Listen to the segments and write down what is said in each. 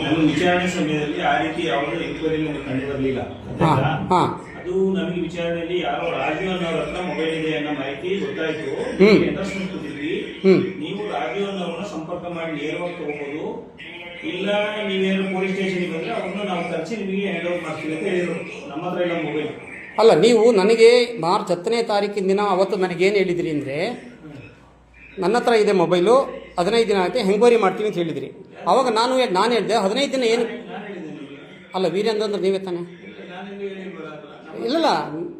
ನಾನು ವಿಚಾರಣೆ ಸಮಯದಲ್ಲಿ ಆ ರೀತಿ ಯಾವುದೇ ಎಂಕ್ವೈರಿ ನಮಗೆ ಕಂಡು ಬರಲಿಲ್ಲ. ಅದು ನಮಗೆ ವಿಚಾರಣೆಯಲ್ಲಿ ಯಾರೋ ರಾಜೀವನ್ ಅವ್ರ ಹತ್ರ ಮೊಬೈಲ್ ಇದೆ ಅನ್ನೋ ಮಾಹಿತಿ ಗೊತ್ತಾಯ್ತು. ಎಂಡರ್ಸ್ಮೆಂಟ್ ಕೊಟ್ಟಿದ್ವಿ. ನೀವು ರಾಜೀವನ್ ಅವ್ರನ್ನ ಸಂಪರ್ಕ ಮಾಡಿ ನೇರವಾಗಿ ತಗೋಬಹುದು, ಇಲ್ಲ ನೀವೇನು ಪೊಲೀಸ್ ಸ್ಟೇಷನ್ಗೆ ಬಂದ್ರೆ ಅವ್ರನ್ನ ನಾವು ತರಿಸಿ ನಿಮಗೆ ಹ್ಯಾಂಡ್ ಓವರ್ ಮಾಡ್ತೀವಿ ಅಂತ ಹೇಳಿದ್ರು. ನಮ್ಮ ಹತ್ರ ಇಲ್ಲ ಮೊಬೈಲ್. ಅಲ್ಲ, ನೀವು ನನಗೆ ಮಾರ್ಚ್ 10ನೇ ತಾರೀಕಿನ ದಿನ ಅವತ್ತು ನನಗೇನು ಹೇಳಿದ್ರಿ ಅಂದರೆ, ನನ್ನ ಹತ್ರ ಇದೆ ಮೊಬೈಲು, 15 ದಿನ ಆಗುತ್ತೆ, ಎಂಕ್ವೈರಿ ಮಾಡ್ತೀವಿ ಅಂತ ಹೇಳಿದ್ರಿ. ಅವಾಗ ನಾನು ಹೇಳಿದೆ 15 ದಿನ ಏನು ಅಲ್ಲ ವೀರೇಂದ್ರ ಅಂದ್ರೆ ನೀವೇ ತಾನೆ? ಇಲ್ಲ,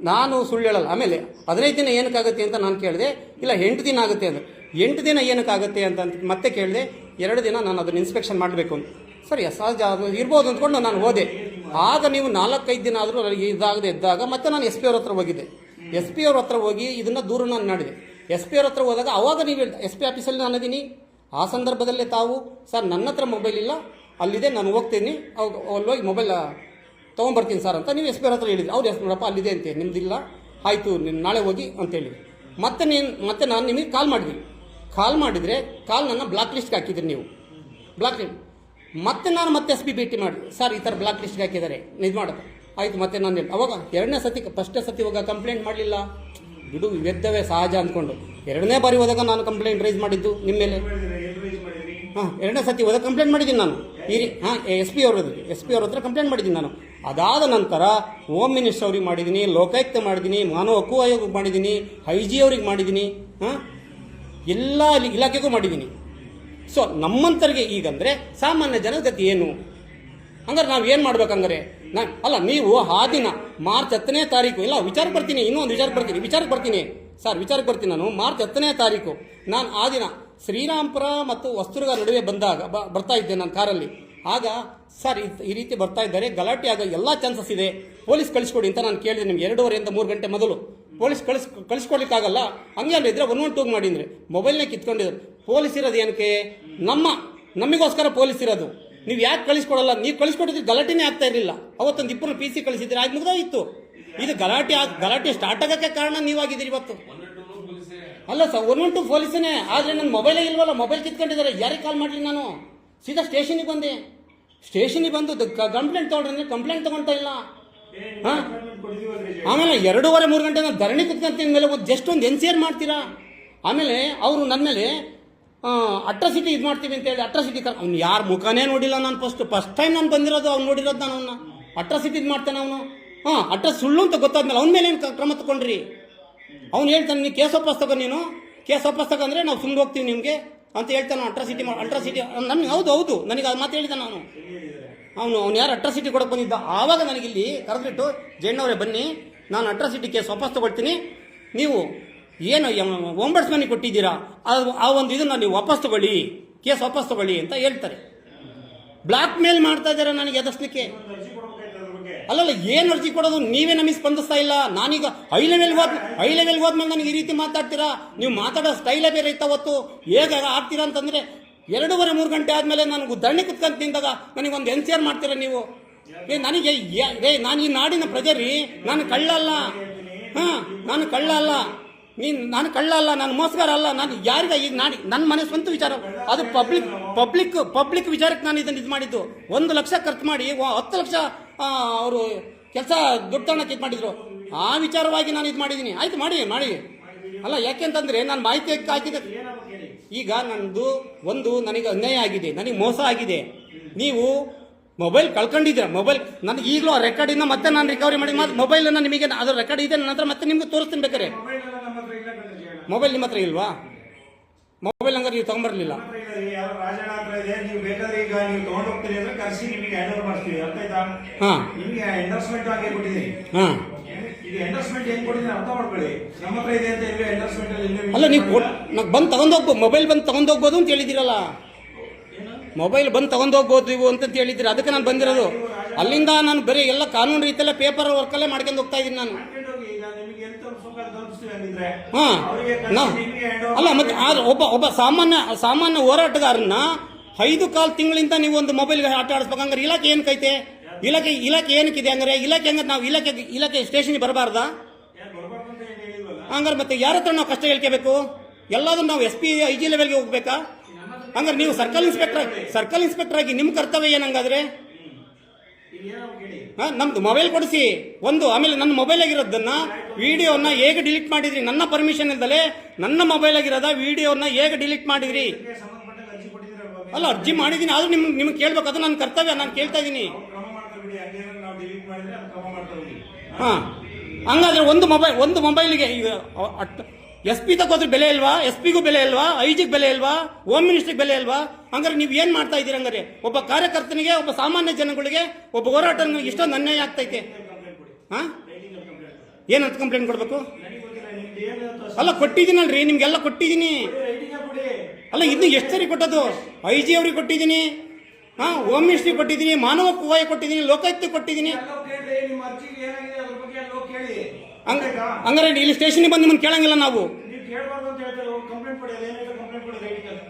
ನಾನು ಸುಳ್ಳು ಹೇಳಲ್ಲ. ಆಮೇಲೆ 15 ದಿನ ಏನಕ್ಕಾಗುತ್ತೆ ಅಂತ ನಾನು ಕೇಳಿದೆ. ಇಲ್ಲ 8 ದಿನ ಆಗುತ್ತೆ ಅಂದರೆ 8 ದಿನ ಏನಕ್ಕಾಗುತ್ತೆ ಅಂತ ಮತ್ತೆ ಕೇಳಿದೆ. 2 ದಿನ ನಾನು ಅದನ್ನು ಇನ್ಸ್ಪೆಕ್ಷನ್ ಮಾಡಬೇಕು ಅಂತ. ಸರಿ, ಸಹಜ ಅದು ಇರ್ಬೋದು ಅಂದ್ಕೊಂಡು ನಾನು ಹೋದೆ. ಆಗ ನೀವು 4-5 ದಿನ ಆದರೂ ಇದಾಗದೆ ಇದ್ದಾಗ ಮತ್ತೆ ನಾನು SP ಅವ್ರ ಹತ್ರ ಹೋಗಿದ್ದೆ. SP ಅವ್ರ ಹತ್ರ ಹೋಗಿ ಇದನ್ನು ದೂರನ್ನು ಮಾಡಿದೆ. SP ಅವ್ರ ಹತ್ರ ಹೋದಾಗ ಅವಾಗ ನೀವು SP ಆಫೀಸಲ್ಲಿ ನಾನು ಇದ್ದೀನಿ. ಆ ಸಂದರ್ಭದಲ್ಲೇ ತಾವು ಸರ್ ನನ್ನ ಹತ್ರ ಮೊಬೈಲ್ ಇಲ್ಲ, ಅಲ್ಲಿದೆ, ನಾನು ಹೋಗ್ತೀನಿ, ಅಲ್ಲೋಗಿ ಮೊಬೈಲ್ ತೊಗೊಂಬರ್ತೀನಿ ಸರ್ ಅಂತ ನೀವು SP ಅವ್ರ ಹತ್ರ ಹೇಳಿದ್ರಿ. ಅವ್ರು ನೋಡಪ್ಪ ಅಲ್ಲಿದೆ ಅಂತೆ, ನಿಮ್ದಿಲ್ಲ, ಆಯಿತು ನೀನು ನಾಳೆ ಹೋಗಿ ಅಂತೇಳಿ ಮತ್ತೆ ನಾನು ನಿಮಗೆ ಕಾಲ್ ಮಾಡಿದ್ವಿ. ಕಾಲ್ ಮಾಡಿದರೆ ನನ್ನ ಬ್ಲಾಕ್ ಲಿಸ್ಟ್ಗೆ ಹಾಕಿದ್ರಿ ನೀವು. ಬ್ಲಾಕ್ ಲಿಸ್ಟ್ ಮತ್ತೆ ನಾನು SP ಭೇಟಿ ಮಾಡಿ, ಸರ್ ಈ ಥರ ಬ್ಲಾಕ್ ಲಿಸ್ಟ್ಗೆ ಹಾಕಿದ್ದಾರೆ, ಇದು ಮಾಡೋದು ಆಯಿತು. ಮತ್ತೆ ನಾನು ಹೇಳಿ ಅವಾಗ 2ನೇ ಸತಿ ಫಸ್ಟ್ನೇ ಸತಿ ಹೋಗ ಕಂಪ್ಲೇಂಟ್ ಮಾಡಲಿಲ್ಲ, ಬಿಡು ಇವೆದ್ದವೇ ಸಹಜ ಅಂದ್ಕೊಂಡು 2ನೇ ಬಾರಿ ಹೋದಾಗ ನಾನು ಕಂಪ್ಲೇಂಟ್ ರೈಸ್ ಮಾಡಿದ್ದು ನಿಮ್ಮ ಮೇಲೆ. 2ನೇ ಸತಿ ಹೋದಾಗ ಕಂಪ್ಲೇಂಟ್ ಮಾಡಿದ್ದೀನಿ ನಾನು. SP ಅವ್ರ ಹತ್ರ ಕಂಪ್ಲೇಂಟ್ ಮಾಡಿದ್ದೀನಿ ನಾನು. ಅದಾದ ನಂತರ ಹೋಮ್ ಮಿನಿಸ್ಟರ್ ಅವ್ರಿಗೆ ಮಾಡಿದ್ದೀನಿ, ಲೋಕಾಯುಕ್ತ ಮಾಡಿದ್ದೀನಿ, ಮಾನವ ಹಕ್ಕು ಆಯೋಗಕ್ಕೆ ಮಾಡಿದ್ದೀನಿ, IG ಅವ್ರಿಗೆ ಮಾಡಿದ್ದೀನಿ, ಎಲ್ಲ ಇಲಾಖೆಗೂ ಮಾಡಿದ್ದೀನಿ. ಸೊ ನಮ್ಮಂತರಿಗೆ ಈಗಂದರೆ ಸಾಮಾನ್ಯ ಜನದ ಗತಿ ಏನು? ಹಂಗಾರೆ ನಾವು ಏನು ಮಾಡ್ಬೇಕಂಗಾರೆ? ಅಲ್ಲ, ನೀವು ಆ ದಿನ ಮಾರ್ಚ್ 10ನೇ ತಾರೀಕು ಇಲ್ಲ ವಿಚಾರಕ್ಕೆ ಬರ್ತೀನಿ, ಇನ್ನೊಂದು ವಿಚಾರಕ್ಕೆ ಬರ್ತೀನಿ ಸರ್, ವಿಚಾರಕ್ಕೆ ಬರ್ತೀನಿ ನಾನು. ಮಾರ್ಚ್ 10ನೇ ತಾರೀಕು ನಾನು ಆ ದಿನ ಶ್ರೀರಾಮ್ಪುರ ಮತ್ತು ವಸ್ತುರ್ಗ ನಡುವೆ ಬರ್ತಾ ಇದ್ದೆ ನಾನು ಕಾರಲ್ಲಿ. ಆಗ ಸರ್ ಈ ರೀತಿ ಬರ್ತಾ ಇದ್ದಾರೆ, ಗಲಾಟೆ ಆಗ ಎಲ್ಲ ಚಾನ್ಸಸ್ ಇದೆ, ಪೊಲೀಸ್ ಕಳಿಸ್ಕೊಡಿ ಅಂತ ನಾನು ಕೇಳಿದೆ ನಿಮ್ಗೆ 2:30 3 ಗಂಟೆ ಮೊದಲು. ಪೊಲೀಸ್ ಕಳಿಸ್ಕೊಡ್ಲಿಕ್ಕಾಗಲ್ಲ, ಹಂಗೆ ಅಲ್ಲ ಇದ್ರೆ 112 ಮಾಡಿದ್ರೆ ಮೊಬೈಲ್ನೇ ಕಿತ್ಕೊಂಡಿದ್ರು. ಪೊಲೀಸ್ ಇರೋದು ಏನಕ್ಕೆ? ನಮಗೋಸ್ಕರ ಪೊಲೀಸ್ ಇರೋದು. ನೀವು ಯಾಕೆ ಕಳಿಸ್ಕೊಡಲ್ಲ? ನೀವು ಕಳಿಸ್ಕೊಟ್ಟಿದ್ರೆ ಗಲಾಟೆನೇ ಆಗ್ತಾ ಇರಲಿಲ್ಲ. ಅವತ್ತೊಂದು 2 PC ಕಳಿಸಿದ್ರೆ ಆಗಿ ಮುಗ್ದಾಗಿತ್ತು. ಇದು ಗಲಾಟೆ ಸ್ಟಾರ್ಟ್ ಆಗೋಕ್ಕೆ ಕಾರಣ ನೀವಾಗಿದ್ದೀರಿ ಇವತ್ತು. ಅಲ್ಲ ಸರ್, 112 ಪೊಲೀಸನೇ, ಆದರೆ ನನ್ನ ಮೊಬೈಲೇ ಇಲ್ವಲ್ಲ, ಮೊಬೈಲ್ ಕಿತ್ಕೊಂಡಿದ್ದಾರೆ. ಯಾರಿಗೆ ಕಾಲ್ ಮಾಡಲಿ ನಾನು? ಸೀದಾ ಸ್ಟೇಷನಿಗೆ ಬಂದೆ. ಸ್ಟೇಷನಿಗೆ ಬಂದು ಕಂಪ್ಲೇಂಟ್ ತೊಗೊಂಡ್ರೆ ಕಂಪ್ಲೇಂಟ್ ತೊಗೊಳ್ತಾ ಇಲ್ಲ. ಆಮೇಲೆ 2:30 3 ಗಂಟೆ ನಾನು ಧರಣಿ ಕುತ್ಕೊಂತಿನ ಮೇಲೆ ಜಸ್ಟ್ ಒಂದು NCR ಮಾಡ್ತೀರಾ? ಆಮೇಲೆ ಅವರು ನನ್ನ ಮೇಲೆ ಅಟ್ರಾಸಿಟಿ ಇದು ಮಾಡ್ತೀವಿ ಅಂತ ಹೇಳಿ ಅಟ್ರಾಸಿಟಿ ಅವ್ನು ಯಾರ ಮುಖನೇ ನೋಡಿಲ್ಲ ನಾನು. ಫಸ್ಟ್ ಟೈಮ್ ನಾನು ಬಂದಿರೋದು, ಅವ್ನು ನೋಡಿರೋದು ನಾನು. ಅವನ್ನ ಅಟ್ರಾಸಿಟಿ ಇದು ಮಾಡ್ತಾನೆ ಅವನು. ಸುಳ್ಳು ಅಂತ ಗೊತ್ತಾದ್ಮೇಲೆ ಅವನ ಮೇಲೆ ಏನು ಕ್ರಮ ತಗೊಂಡ್ರಿ? ಅವ್ನು ಹೇಳ್ತಾನೆ, ನೀನು ಕೇಸ್ ವಾಪಸ್ ತಗೋ, ನೀನು ಕೇಸ್ ವಾಪಸ್ ತಗೊಂಡ್ರೆ ನಾವು ಸುಮ್ಮನೆ ಹೋಗ್ತೀವಿ ನಿಮಗೆ ಅಂತ ಹೇಳ್ತಾನೆ. ಅಟ್ರಾಸಿಟಿ ನನಗೆ ಹೌದು ನನಗೆ ಅದು ಮಾತು ಹೇಳಿದ್ದಾನೆ ಅವನು ಯಾರು ಅಟ್ರಾಸಿಟಿ ಕೊಡಕ್ಕೆ ಬಂದಿದ್ದ. ಆವಾಗ ನನಗಿಲ್ಲಿ ಕರೆದ್ಬಿಟ್ಟು, ಜೈನವರೇ ಬನ್ನಿ, ನಾನು ಅಟ್ರಾಸಿಟಿ ಕೇಸ್ ವಾಪಸ್ ತಗೊಳ್ತೀನಿ, ನೀವು ಏನು ಒಂಬಡ್ಸ್ಮನಿಗೆ ಕೊಟ್ಟಿದ್ದೀರಾ ಆ ಒಂದು ಇದನ್ನು ನೀವು ವಾಪಸ್ ತಗೊಳ್ಳಿ, ಕೇಸ್ ವಾಪಸ್ ತಗೊಳ್ಳಿ ಅಂತ ಹೇಳ್ತಾರೆ. ಬ್ಲಾಕ್ ಮೇಲ್ ಮಾಡ್ತಾ ಇದ್ದಾರೆ ನನಗೆ ಎದುರಿಸಲಿಕ್ಕೆ. ಅಲ್ಲಲ್ಲ, ಏನು ಅರ್ಜಿ ಕೊಡೋದು? ನೀವೇ ನಮಗೆ ಸ್ಪಂದಿಸ್ತಾ ಇಲ್ಲ. ನಾನೀಗ ಹೈ ಲೆವೆಲ್ ಹೋದ್ಮೇಲೆ ನನಗೆ ಈ ರೀತಿ ಮಾತಾಡ್ತೀರಾ? ನೀವು ಮಾತಾಡೋ ಸ್ಟೈಲೇ ಬೇರೆ ಇತ್ತು. ಅವತ್ತು ಹೇಗೆ ಆಡ್ತೀರಾ ಅಂತಂದರೆ 2:30 3 ಗಂಟೆ ಆದಮೇಲೆ ನನಗೆ ದಂಡೆ ಕುತ್ಕೊಂತ ನಿಂತಾಗ ನನಗೊಂದು NCR ಮಾಡ್ತೀರಾ ನೀವು? ನನಗೆ ನಾನು ಈ ನಾಡಿನ ಪ್ರಜೆ ರೀ, ನಾನು ಕಳ್ಳ ಅಲ್ಲ. ನಾನು ಕಳ್ಳ ಅಲ್ಲ, ನಾನು ಮೋಸಗಾರ ಅಲ್ಲ. ನಾನು ಯಾರಿಗ ಈಗ ನನ್ನ ಮನೆ ಸ್ವಂತ ವಿಚಾರ, ಅದು ಪಬ್ಲಿಕ್ ವಿಚಾರಕ್ಕೆ ನಾನು ಇದನ್ನು ಇದು ಮಾಡಿದ್ದು. 1 ಲಕ್ಷ ಖರ್ಚು ಮಾಡಿ 10 ಲಕ್ಷ ಅವರು ಕೆಲಸ ದುಡ್ಡು ತಗೊಳಕ್ಕೆ ಇದು ಮಾಡಿದ್ರು. ಆ ವಿಚಾರವಾಗಿ ನಾನು ಇದು ಮಾಡಿದ್ದೀನಿ. ಆಯ್ತು, ಮಾಡಿ ಅಲ್ಲ, ಯಾಕೆಂತಂದ್ರೆ ನಾನು ಮಾಹಿತಿ ಹಾಕಿದೆ. ಈಗ ನನ್ನದು ನನಗೆ ಅನ್ಯಾಯ ಆಗಿದೆ, ನನಗೆ ಮೋಸ ಆಗಿದೆ. ನೀವು ಮೊಬೈಲ್ ಕಳ್ಕೊಂಡಿದ್ದೀರ. ಮೊಬೈಲ್ ನನಗೆ ಈಗಲೂ ಆ ರೆಕಾರ್ಡಿಂದ ಮತ್ತೆ ನಾನು ರಿಕವರಿ ಮಾಡಿ ಮೊಬೈಲನ್ನು ನಿಮಗೆ ಅದರ ರೆಕಾರ್ಡ್ ಇದೆ ನನ್ನ ಹತ್ರ, ಮತ್ತೆ ನಿಮ್ಗೆ ತೋರಿಸ್ತೀನಿ ಬೇಕಾರೆ. ಮೊಬೈಲ್ ನಿಮ್ಮ ಹತ್ರ ಇಲ್ವಾ? ಮೊಬೈಲ್ ಹಂಗಾರೆ ನೀವು ತಗೊಂಬರ್ಲಿಲ್ಲ. ಅಲ್ಲ, ನೀವು ಬಂದು ತಗೊಂಡೋಗ್ಬೋದು, ಮೊಬೈಲ್ ಬಂದು ತಗೊಂಡೋಗ್ಬೋದು ಅಂತ ಹೇಳಿದಿರಲ್ಲ. ಮೊಬೈಲ್ ಬಂದು ತಗೊಂಡೋಗ್ಬೋದು ಅಂತ ಹೇಳಿದ್ದೀರಿ, ಅದಕ್ಕೆ ನಾನು ಬಂದಿರೋದು. ಅಲ್ಲಿಂದ ನಾನು ಬರೀ ಎಲ್ಲ ಕಾನೂನು ರೀತಿಯಲ್ಲೇ ಪೇಪರ್ ವರ್ಕಲ್ಲೇ ಮಾಡ್ಕೊಂಡು ಹೋಗ್ತಾ ಇದ್ದೀನಿ ನಾನು. ಅಲ್ಲ, ಮತ್ತೆ ಒಬ್ಬ ಸಾಮಾನ್ಯ ಹೋರಾಟಗಾರನ್ನ 5 ತಿಂಗಳಿಂದ ನೀವು ಒಂದು ಮೊಬೈಲ್ಗೆ ಆಟ ಆಡಿಸ್ಬೇಕಂದ್ರೆ ಇಲಾಖೆ ಏನಕ್ಕೈತೆ? ಇಲಾಖೆ ಏನಕ್ಕಿದೆ ಹಂಗಾರೆ? ಇಲಾಖೆ ಹಂಗಾರೆ ನಾವು ಇಲಾಖೆ ಸ್ಟೇಷನ್ಗೆ ಬರಬಾರ್ದಾ ಹಂಗಾರೆ? ಮತ್ತೆ ಯಾರ ಹತ್ರ ನಾವು ಕಷ್ಟ ಹೇಳ್ಕೋಬೇಕು? ಎಲ್ಲಾದ್ರೂ ನಾವು SP IG ಲೆವೆಲ್ಗೆ ಹೋಗ್ಬೇಕಾ? ಹಂಗಾರೆ ನೀವು ಸರ್ಕಲ್ ಇನ್ಸ್ಪೆಕ್ಟರ್ ಆಗಿ ನಿಮ್ಮ ಕರ್ತವ್ಯ ಏನಂಗಾದ್ರೆ ಇಲ್ಲಿ ಏನೋ ಕೇಳಿ ನಮ್ದು ಮೊಬೈಲ್ ಕೊಡಿಸಿ ಒಂದು, ಆಮೇಲೆ ನನ್ನ ಮೊಬೈಲ್ ಆಗಿರೋದನ್ನ ವಿಡಿಯೋನ ಹೇಗೆ ಡಿಲೀಟ್ ಮಾಡಿದ್ರಿ? ನನ್ನ ಪರ್ಮಿಷನ್ ಇಲ್ದಲೆ ನನ್ನ ಮೊಬೈಲ್ ಆಗಿರೋದ ವಿಡಿಯೋನ ಹೇಗೆ ಡಿಲೀಟ್ ಮಾಡಿದ್ರಿ? ಇದಕ್ಕೆ ಸಂಬಂಧಪಟ್ಟ ಅರ್ಜಿ ಕೊಟ್ಟಿದ್ದೀರಲ್ವಾ? ಅಲ್ಲ, ಅರ್ಜಿ ಮಾಡಿದ್ದೀನಿ, ಆದ್ರೂ ನಿಮ್ಗೆ ಕೇಳ್ಬೇಕು, ಅದು ನನ್ನ ಕರ್ತವ್ಯ, ನಾನು ಕೇಳ್ತಾ ಇದ್ದೀನಿ. ಕ್ರಮ ಮಾಡ್ತಾ ಬಿಡಿ, ಹಂಗೇನಾದ್ರು ನಾವು ಡಿಲೀಟ್ ಮಾಡಿದ್ರೆ ಅದು ಕ್ರಮ ಮಾಡ್ತಾ ಹೋಗಿ. ಹಾ, ಹಂಗಾದ್ರೆ ಒಂದು ಮೊಬೈಲ್ಗೆ ಈಗ SP ತಗೋದ್ರೆ ಬೆಲೆ ಇಲ್ವಾ? SP ಗೂ ಬೆಲೆ ಇಲ್ವಾ? IG-ಗೆ ಬೆಲೆ ಇಲ್ವಾ? ಹೋಮ್ ಮಿನಿಸ್ಟ್ರಿಗೆ ಬೆಲೆ ಇಲ್ವಾ? ಹಂಗಾರೆ ನೀವು ಏನ್ ಮಾಡ್ತಾ ಇದ್ದೀರಿ? ಹಂಗಾರೆ ಒಬ್ಬ ಕಾರ್ಯಕರ್ತನಿಗೆ, ಒಬ್ಬ ಸಾಮಾನ್ಯ ಜನಗಳಿಗೆ, ಒಬ್ಬ ಹೋರಾಟನಿಗೆ ಇಷ್ಟೊಂದು ಅನ್ಯಾಯ ಆಗ್ತೈತೆ. ಹಾ, ಏನಂತ ಕಂಪ್ಲೇಂಟ್ ಕೊಡ್ಬೇಕು? ನನಗೆ ಗೊತ್ತಿಲ್ಲ ನಿಮ್ದು ಏನು ಅಂತ ಅಲ್ಲ, ಕೊಟ್ಟಿದ್ದೀನಲ್ರಿ, ನಿಮ್ಗೆಲ್ಲ ಕೊಟ್ಟಿದ್ದೀನಿ. ರೈಟಿಂಗ್ ಕೊಡಿ. ಅಲ್ಲ, ಇನ್ನು ಎಷ್ಟು ಸರಿ ಕೊಟ್ಟದ್ದು? IG ಅವ್ರಿಗೆ ಕೊಟ್ಟಿದ್ದೀನಿ, ಹೋಮ್ ಮಿನಿಸ್ಟ್ರಿಗೆ ಕೊಟ್ಟಿದ್ದೀನಿ, ಮಾನವ ಹಕ್ಕು ಕೊಟ್ಟಿದ್ದೀನಿ, ಲೋಕಾಯುಕ್ತ ಕೊಟ್ಟಿದ್ದೀನಿ. ಎಲ್ಲೋ ಕೇಳ್ರಿ, ನಿಮ್ಮ ಅರ್ಜಿಗೆ ಏನಾಗಿದೆ ಅದ್ರ ಬಗ್ಗೆ ಎಲ್ಲೋ ಕೇಳಿ. ಹಂಗಾರೆ ಇಲ್ಲಿ ಸ್ಟೇಷನ್ಗೆ ಬಂದು ನಿಮ್ಮನ್ನು ಕೇಳಂಗಿಲ್ಲ ನಾವು. ನೀವು ಕೇಳಬಾರ್ದು ಅಂತ ಹೇಳ್ತಾರೆ, ಕಂಪ್ಲೇಂಟ್ ಕೊಡಿ, ಅದೇನಾಯ್ತು ಕಂಪ್ಲೇಂಟ್ ಕೊಡಿ ರೈಟಿಂಗ್ ಅಲ್ಲಿ.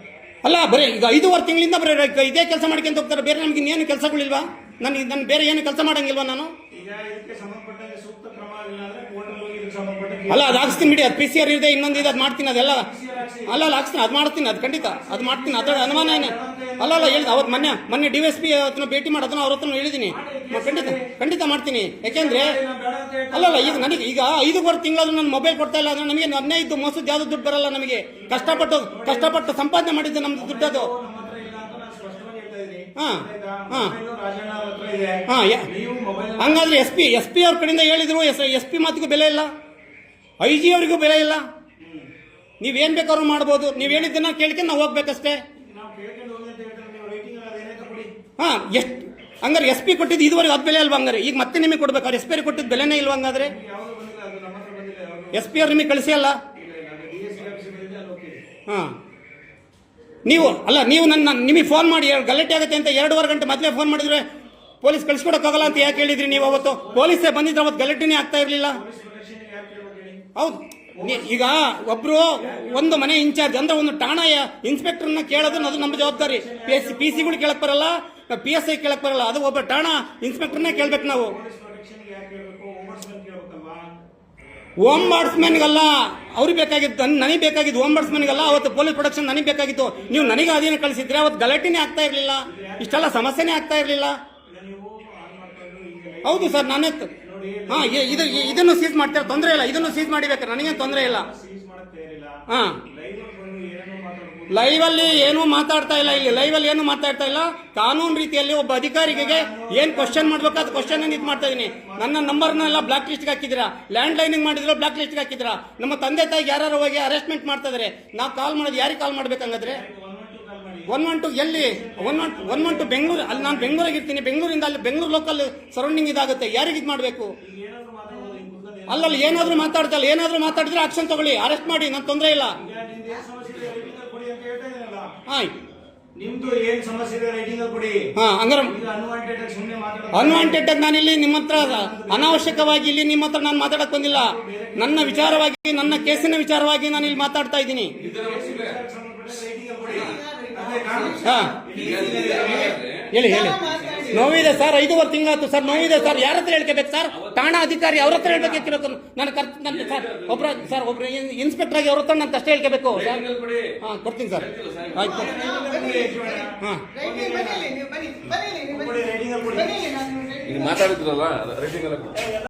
ಅಲ್ಲ, ಬರೀ ಈಗ 5.5 ತಿಂಗಳಿಂದ ಬರೀ ಇದೇ ಕೆಲಸ ಮಾಡ್ಕೊಂತ ಹೋಗ್ತಾರೆ. ಬೇರೆ ನಮ್ಗೆ ಇನ್ನೇನು ಕೆಲಸಗಳಿಲ್ವಾ? ನಾನು ಬೇರೆ ಏನು ಕೆಲಸ ಮಾಡಂಗಿಲ್ವಾ ನಾನು? ಈಗ ಇದಕ್ಕೆ ಸಂಬಂಧಪಟ್ಟ ಸೂಕ್ತ ಕ್ರಮ ಆಗಿಲ್ಲ ಅಂದ್ರೆ ಕೋರ್ಟಲ್ಲಿ ಹೋಗಿ ಇದಕ್ಕೆ ಸಂಬಂಧಪಟ್ಟ ಅಲ್ಲ, ಅದು ಹಾಕ್ಸ್ತೀನಿ ಬಿಡಿ, ಅದು PCR ಇದೆ, ಇನ್ನೊಂದು ಇದೆ, ಅದು ಮಾಡ್ತೀನಿ, ಅದೆಲ್ಲ ಅಲ್ಲ ಹಾಕ್ಸ್ತೀನಿ, ಅದು ಮಾಡ್ತೀನಿ, ಅದು ಖಂಡಿತ ಅದು ಮಾಡ್ತೀನಿ, ಅದ್ರ ಅನುಮಾನ ಏನೇ ಅಲ್ಲ. ಹೇಳಿದ ಅವತ್ತು ಮೊನ್ನೆ DSP ಹತ್ರ ಭೇಟಿ ಮಾಡೋದನ್ನ ಅವ್ರ ಹತ್ರ ಹೇಳಿದ್ದೀನಿ, ಖಂಡಿತ ಮಾಡ್ತೀನಿ. ಯಾಕೆಂದ್ರೆ ಅಲ್ಲಲ್ಲ, ಈಗ ನನಗೆ ಈಗ 5.5 ತಿಂಗಳಾದ್ರೂ ನನ್ನ ಮೊಬೈಲ್ ಕೊಡ್ತಾ ಇಲ್ಲ ಅಂದ್ರೆ ನಮಗೆ ಅನ್ಯಾಯ ಇದ್ದು ಮೋಸದ ಯಾವ್ದು ದುಡ್ಡು ಬರಲ್ಲ. ನಮಗೆ ಕಷ್ಟಪಟ್ಟು ಸಂಪಾದನೆ ಮಾಡಿದ್ದು ನಮ್ದು ದುಡ್ಡು ಅದು. ನಮ್ಮ ಹತ್ರ ಇಲ್ಲ ಅಂತ ನಾನು ಸ್ಪಷ್ಟವಾಗಿ ಹೇಳ್ತಾ ಇದ್ದೀನಿ. ಹಾ ಹಾ ಮೊಬೈಲು ರಾಜಣ್ಣ ಅವ್ರ ಹತ್ರ ಇದೆ. ಹಾ, ನೀವು ಮೊಬೈಲ್ ಹಂಗಾದ್ರೆ SP ಅವ್ರ ಕಡೆಯಿಂದ ಹೇಳಿದ್ರು, SP ಮಾತಿಗೂ ಬೆಲೆ ಇಲ್ಲ, IG ಅವರಿಗೂ ಬೆಲೆ ಇಲ್ಲ. ನೀವೇನ್ ಬೇಕಾದ್ರೂ ಮಾಡ್ಬೋದು, ನೀವು ಹೇಳಿದ್ದನ್ನ ಕೇಳ್ಕೊಂಡು ನಾವು ಹೋಗ್ಬೇಕಷ್ಟೇ. ನಾವು ಕೇಳ್ಕೊಂಡು ಹೋಗಿ ಅಂತ ಹೇಳ್ತಾರೆ, ನೀವು ರೈಟಿಂಗ್ ಅಲ್ಲಿ ಅದೇನಾಯ್ತು ಕೊಡಿ. ಹಾ, ಎಷ್ಟು ಹಂಗಾರೆ SP ಕೊಟ್ಟಿದ್ದು ಇದುವರೆಗೆ ಅದು ಬೆಲೆ ಅಲ್ವಾ? ಹಂಗಾರೆ ಈಗ ಮತ್ತೆ ನಿಮಗೆ ಕೊಡ್ಬೇಕು. ಅವ್ರು SP ಕೊಟ್ಟಿದ್ದು ಬೆಲೆನೇ ಇಲ್ವಾ? ಹಂಗಾದ್ರೆ ಯಾವುದು ಬಂದಿಲ್ಲ, ಅದು ನಮ್ಮ ಹತ್ರ ಬಂದಿಲ್ಲ. ಯಾವುದು SP ಅವ್ರು ನಿಮಗೆ ಕಳಿಸಿ ಅಲ್ಲ? DSP ಆಫೀಸ್ ಬಂದಿದೆ, ಅಲ್ಲಿ ಹೋಗಿ. ಹಾ, ನೀವು ನಿಮಗೆ ಫೋನ್ ಮಾಡಿ ಗಲಾಟೆ ಆಗುತ್ತೆ ಅಂತ 2.5 ಗಂಟೆ ಮೊದಲೇ ಫೋನ್ ಮಾಡಿದ್ರೆ ಪೊಲೀಸ್ ಕಳಿಸ್ಕೊಡಕ್ಕಾಗಲ್ಲ ಅಂತ ಯಾಕೆ ಹೇಳಿದ್ರಿ ನೀವು? ಅವತ್ತು ಪೊಲೀಸೇ ಬಂದಿದ್ರೆ ಅವತ್ತು ಗಲಾಟೆನೇ ಆಗ್ತಾ ಇರಲಿಲ್ಲ. ಪೊಲೀಸ್ ಪ್ರೊಟೆಕ್ಷನ್ ಯಾರು ಕೇಳಬೇಕು ಹೇಳಿ? ಹೌದು, ಈಗ ಒಬ್ರು ಒಂದು ಮನೆ ಇನ್ಚಾರ್ಜ್ ಅಂದ್ರೆ ಒಂದು ಠಾಣಾ ಇನ್ಸ್ಪೆಕ್ಟರ್ನ ಕೇಳೋದು ಅದು ನಮ್ಮ ಜವಾಬ್ದಾರಿ. PC-ಗಳು ಕೇಳಕ್ ಬರಲ್ಲ, PSI ಕೇಳಕ್ ಬರಲ್ಲ, ಅದು ಒಬ್ಬ ಠಾಣಾ ಇನ್ಸ್ಪೆಕ್ಟರ್ನೇ ಕೇಳ್ಬೇಕು ನಾವು. ಪೊಲೀಸ್ ಪ್ರೊಟೆಕ್ಷನ್ ಯಾರು ಕೇಳಬೇಕು? ಓಂಬಡ್ಸ್ಮನ್ ಕೇಳಬೇಕಲ್ವಾ? ಹೋಮ್ಬಾರ್ಡ್ಸ್ಮನ್ಗಲ್ಲ ಅವ್ರಿಗೆ ಬೇಕಾಗಿತ್ತು, ನನಗೆ ಬೇಕಾಗಿದ್ದು ಹೋಮ್ಬಾರ್ಡ್ಸ್ಮನ್ಗಲ್ಲ. ಅವತ್ತು ಪೊಲೀಸ್ ಪ್ರೊಟೆಕ್ಷನ್ ನನಗೆ ಬೇಕಾಗಿತ್ತು. ನೀವು ನನಗೆ ಅದೇನು ಕಳಿಸಿದ್ರೆ ಅವತ್ತು ಗಲಾಟೆನೇ ಆಗ್ತಾ ಇರಲಿಲ್ಲ, ಇಷ್ಟೆಲ್ಲ ಸಮಸ್ಯೆನೇ ಆಗ್ತಾ ಇರಲಿಲ್ಲ. ಈಗ ನೀವು ಆನ್ ಮಾಡ್ಕೊಂಡು ಈಗ ಹೌದು ಸರ್, ನಾನೇ ನೋಡಿ, ಹಾ, ಇದನ್ನು ಸೀಸ್ ಮಾಡ್ತಾರೆ, ತೊಂದರೆ ಇಲ್ಲ, ಇದನ್ನು ಸೀಸ್ ಮಾಡಿಬೇಕಾರೆ ನನಗೇನು ತೊಂದರೆ ಇಲ್ಲ. ಸೀಸ್ ಮಾಡಕ್ ತಯಾರಿಲ್ಲ. ಹಾ, ಲೈವ್ ಬಂದು ಏನೇನೋ ಮಾತಾಡ್ಬೋದು. ಲೈವ್ ಅಲ್ಲಿ ಏನೂ ಮಾತಾಡ್ತಾ ಇಲ್ಲ, ಇಲ್ಲಿ ಲೈವ್ ಅಲ್ಲಿ ಏನು ಮಾತಾಡ್ತಾ ಇಲ್ಲ. ಕಾನೂನು ರೀತಿಯಲ್ಲಿ ಒಬ್ಬ ಅಧಿಕಾರಿಗೆ ಏನ್ ಕ್ವಶನ್ ಮಾಡ್ಬೇಕು ಅದು ಕ್ವಶನ್ ಇದು ಮಾಡ್ತಾ ಇದೀನಿ. ನನ್ನ ನಂಬರ್ನೆಲ್ಲ ಬ್ಲಾಕ್ ಲಿಸ್ಟ್ಗೆ ಹಾಕಿದಿರಾ, ಲ್ಯಾಂಡ್ ಲೈನಿಂಗ್ ಮಾಡಿದ್ರು ಬ್ಲಾಕ್ ಲಿಸ್ಟ್ಗೆ ಹಾಕಿದಿರಾ. ನಮ್ಮ ತಂದೆ ತಾಯಿಗೆ ಯಾರು ಹೋಗಿ ಅರೆಸ್ಟ್ಮೆಂಟ್ ಮಾಡ್ತಾ ಇದಾರೆ. ನಾವು ಕಾಲ್ ಮಾಡೋದು ಯಾರಿಗೆ ಕಾಲ್ ಮಾಡ್ಬೇಕಂಗಾದ್ರೆ? 112 ಎಲ್ಲಿ? 112 ಬೆಂಗಳೂರು. ಅಲ್ಲಿ ನಾನು ಬೆಂಗಳೂರಿಗೆ ಇರ್ತೀನಿ, ಬೆಂಗಳೂರಿಂದ ಅಲ್ಲಿ ಬೆಂಗಳೂರು ಲೋಕಲ್ ಸರೌಂಡಿಂಗ್ ಇದಾಗುತ್ತೆ. ಯಾರಿಗೆ ಇದು ಮಾಡಬೇಕು? ಏನಾದ್ರು ಮಾತಾಡ್ಬೋದು, ನಿಮ್ ಕುಂದನೆ ಅಲ್ಲಲ್ಲಿ ಏನಾದ್ರೂ ಮಾತಾಡ್ತಲ್ಲ, ಏನಾದ್ರೂ ಮಾತಾಡಿದ್ರೆ ಆಕ್ಷನ್ ತಗೊಳ್ಳಿ, ಅರೆಸ್ಟ್ ಮಾಡಿ, ನನ್ ತೊಂದರೆ ಇಲ್ಲ. ಈಗ ನಿಮ್ದು ಏನ್ ಸಮಸ್ಯೆ ಇದೆ ರೈಟಿಂಗ್ ಅಲ್ಲಿ ಕೊಡಿ ಅಂತ ಹೇಳ್ತಾ ಇದ್ದೀನಲ್ಲ. ಆಯ್ತು, ನಿಮ್ದು ಏನ್ ಸಮಸ್ಯೆ ಇದೆ ರೈಟಿಂಗ್ ಅಲ್ಲಿ ಕೊಡಿ. ಹಾ, ಹಂಗಾರೆ ಈಗ ಅನ್ವಾಂಟೆಡ್ ಆಗಿ ಸುಮ್ಮನೆ ಮಾತಾಡೋದು. ಅನ್ವಾಂಟೆಡ್ ಆಗಿ ನಾನಿಲ್ಲಿ ನಿಮ್ಮ ಹತ್ರ ಅನಾವಶ್ಯಕವಾಗಿ ಇಲ್ಲಿ ನಿಮ್ಮ ಹತ್ರ ನಾನು ಮಾತಾಡಕ್ ಬಂದಿಲ್ಲ. ನನ್ನ ವಿಚಾರವಾಗಿ, ನನ್ನ ಕೇಸಿನ ವಿಚಾರವಾಗಿ ನಾನು ಇಲ್ಲಿ ಮಾತಾಡ್ತಾ ಇದ್ದೀನಿ. ರೈಟಿಂಗ್ ಅಲ್ಲಿ ಕೊಡಿ. ಅದೇ ಕಾನೂನು. ಹಾ, ಹೇಳಿ. ನೋವಿದೆ ಸರ್, 5.5 ತಿಂಗಳಾಯ್ತು ಸರ್, ನೋವಿದೆ ಸರ್. ಯಾರ ಹತ್ರ ಹೇಳ್ಕೋಬೇಕು ಸರ್? ಠಾಣಾ ಅಧಿಕಾರಿ ಅವ್ರ ಹತ್ರ ಹೇಳ್ಬೇಕಿರೋದು. ನನ್ನ ಸರ್ ಒಬ್ರು ಇನ್ಸ್ಪೆಕ್ಟರ್ ಆಗಿ ಅವ್ರ ಹತ್ರ ನಾನು ಅಷ್ಟೇ ಹೇಳ್ಕೋಬೇಕು. ಹಾ, ಕೊಡ್ತೀನಿ ಸರ್. ಆಯ್ತು. ಹಾ, ಕೊಡಿ, ರೈಟಿಂಗ್ ಅಲ್ಲಿ ಕೊಡಿ. ಮಾತಾಡಿದ್ರಲ್ಲ ರೈಟಿಂಗ್ ಎಲ್ಲ